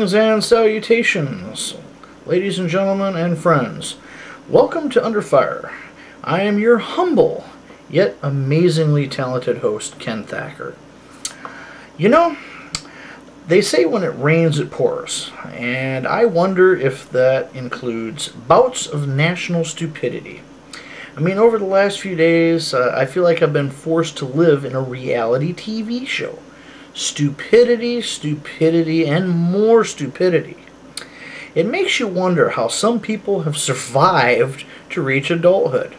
Greetings and salutations, ladies and gentlemen and friends. Welcome to Under Fire. I am your humble, yet amazingly talented host, Ken Thacker. You know, they say when it rains it pours, and I wonder if that includes bouts of national stupidity. I mean, over the last few days, I feel like I've been forced to live in a reality TV show. Stupidity, stupidity, and more stupidity. It makes you wonder how some people have survived to reach adulthood.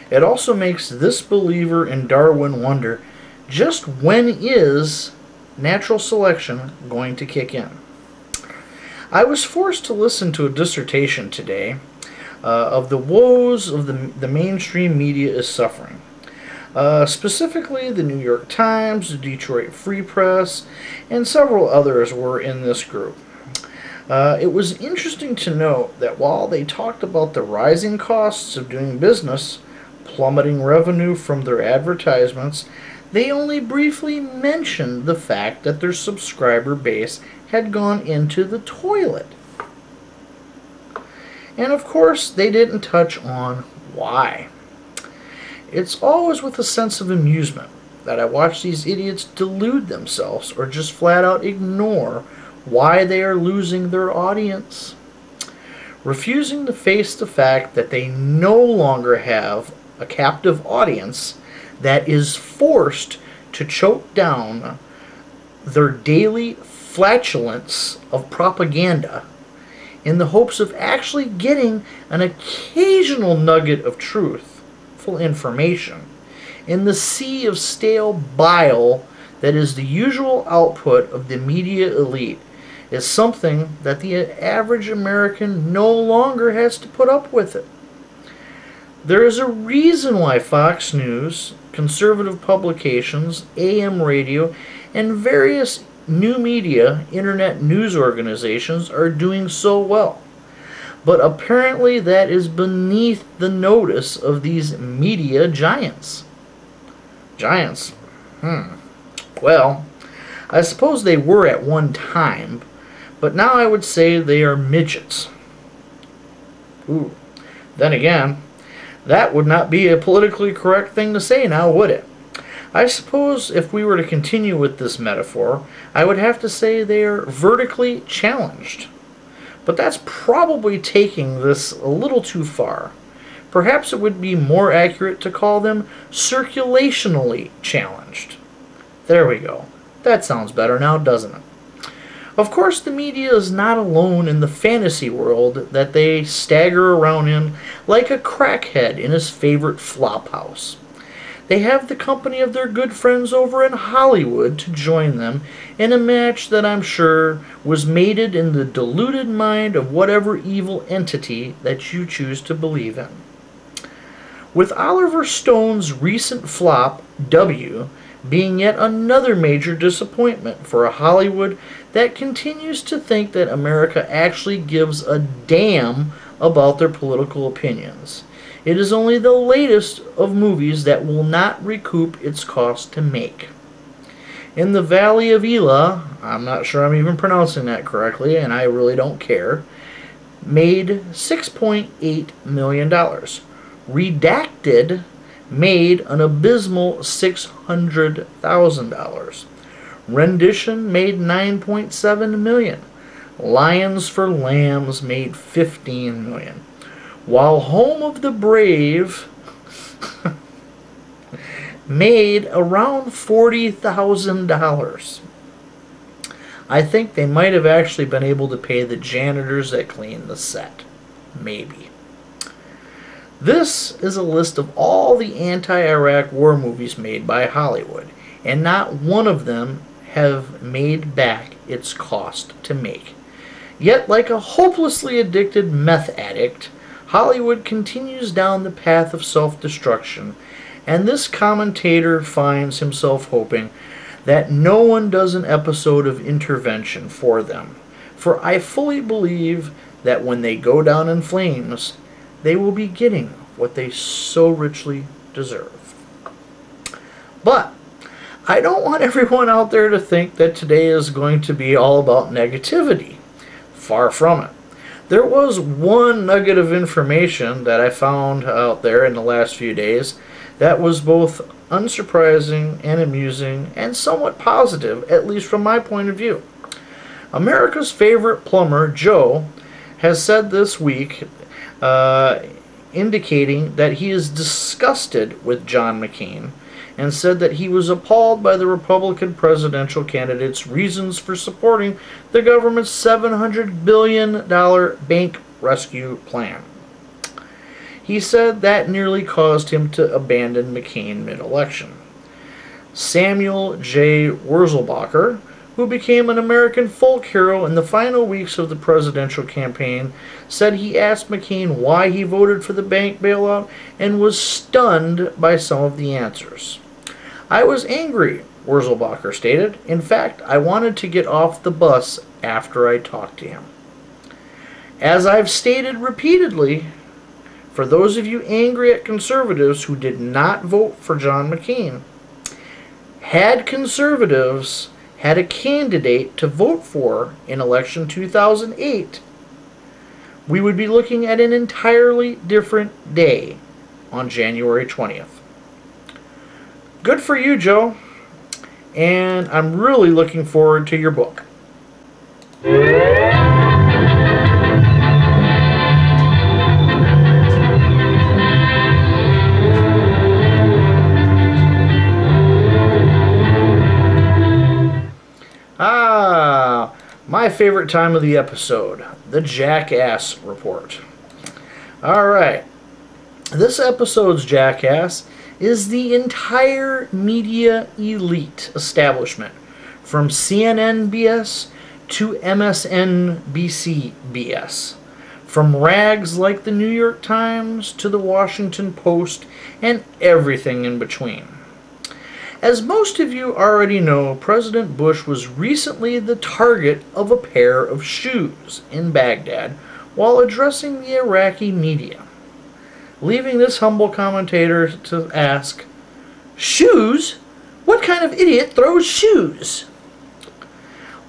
It also makes this believer in Darwin wonder, just when is natural selection going to kick in? I was forced to listen to a dissertation today of the woes of the mainstream media is suffering. Specifically, the New York Times, the Detroit Free Press, and several others were in this group. It was interesting to note that while they talked about the rising costs of doing business, plummeting revenue from their advertisements, they only briefly mentioned the fact that their subscriber base had gone into the toilet. And of course, they didn't touch on why. It's always with a sense of amusement that I watch these idiots delude themselves or just flat out ignore why they are losing their audience. Refusing to face the fact that they no longer have a captive audience that is forced to choke down their daily flatulence of propaganda in the hopes of actually getting an occasional nugget of truth. Information in the sea of stale bile that is the usual output of the media elite is something that the average American no longer has to put up with it. There is a reason why Fox News, conservative publications, AM radio, and various new media, internet news organizations are doing so well. But apparently that is beneath the notice of these media giants. Giants? Well, I suppose they were at one time, but now I would say they are midgets. Ooh. Then again, that would not be a politically correct thing to say now, would it? I suppose if we were to continue with this metaphor, I would have to say they are vertically challenged. But that's probably taking this a little too far. Perhaps it would be more accurate to call them circulationally challenged. There we go. That sounds better now, doesn't it? Of course, the media is not alone in the fantasy world that they stagger around in like a crackhead in his favorite flophouse. They have the company of their good friends over in Hollywood to join them in a match that I'm sure was mated in the deluded mind of whatever evil entity that you choose to believe in. With Oliver Stone's recent flop, W, being yet another major disappointment for a Hollywood that continues to think that America actually gives a damn about their political opinions. It is only the latest of movies that will not recoup its cost to make. In the Valley of Elah, I'm not sure I'm even pronouncing that correctly, and I really don't care, made $6.8 million. Redacted made an abysmal $600,000. Rendition made $9.7 million. Lions for Lambs made $15 million. While Home of the Brave made around $40,000. I think they might have actually been able to pay the janitors that cleaned the set. Maybe. This is a list of all the anti-Iraq war movies made by Hollywood, and not one of them have made back its cost to make. Yet, like a hopelessly addicted meth addict, Hollywood continues down the path of self-destruction, and this commentator finds himself hoping that no one does an episode of Intervention for them, for I fully believe that when they go down in flames, they will be getting what they so richly deserve. But I don't want everyone out there to think that today is going to be all about negativity. Far from it. There was one nugget of information that I found out there in the last few days that was both unsurprising and amusing and somewhat positive, at least from my point of view. America's favorite plumber, Joe, has said this week, indicating that he is disgusted with John McCain and said that he was appalled by the Republican presidential candidate's reasons for supporting the government's $700 billion bank rescue plan. He said that nearly caused him to abandon McCain mid-election. Samuel J. Wurzelbacher, who became an American folk hero in the final weeks of the presidential campaign, said he asked McCain why he voted for the bank bailout and was stunned by some of the answers. "I was angry," Wurzelbacher stated. "In fact, I wanted to get off the bus after I talked to him." As I've stated repeatedly, for those of you angry at conservatives who did not vote for John McCain, had conservatives had a candidate to vote for in election 2008, we would be looking at an entirely different day on January 20th. Good for you, Joe, and I'm really looking forward to your book. My favorite time of the episode, the Jackass Report. Alright, this episode's Jackass is the entire media elite establishment, from CNN BS to MSNBC BS, from rags like the New York Times to the Washington Post and everything in between. As most of you already know, President Bush was recently the target of a pair of shoes in Baghdad while addressing the Iraqi media, leaving this humble commentator to ask, "Shoes? What kind of idiot throws shoes?"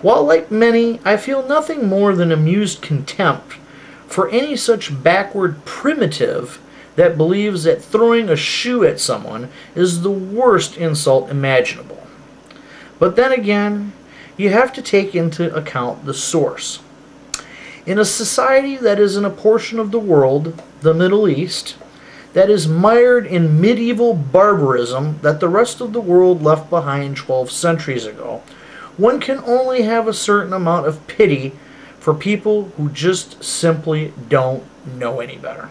While, like many, I feel nothing more than amused contempt for any such backward primitive that believes that throwing a shoe at someone is the worst insult imaginable. But then again, you have to take into account the source. In a society that is in a portion of the world, the Middle East, that is mired in medieval barbarism that the rest of the world left behind 12 centuries ago, one can only have a certain amount of pity for people who just simply don't know any better.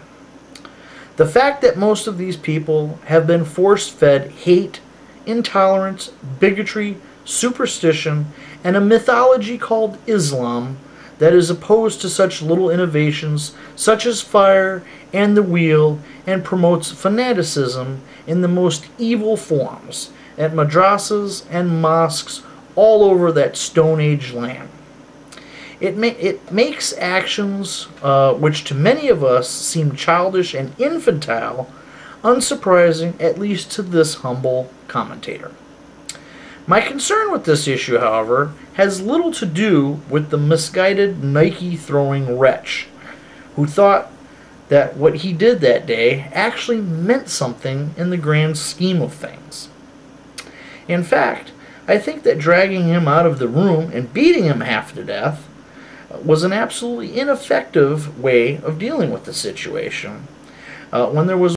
The fact that most of these people have been force-fed hate, intolerance, bigotry, superstition, and a mythology called Islam that is opposed to such little innovations such as fire and the wheel and promotes fanaticism in the most evil forms at madrasas and mosques all over that Stone Age land. It makes actions which to many of us seem childish and infantile unsurprising, at least to this humble commentator. My concern with this issue, however, has little to do with the misguided Nike-throwing wretch who thought that what he did that day actually meant something in the grand scheme of things. In fact, I think that dragging him out of the room and beating him half to death was an absolutely ineffective way of dealing with the situation when there was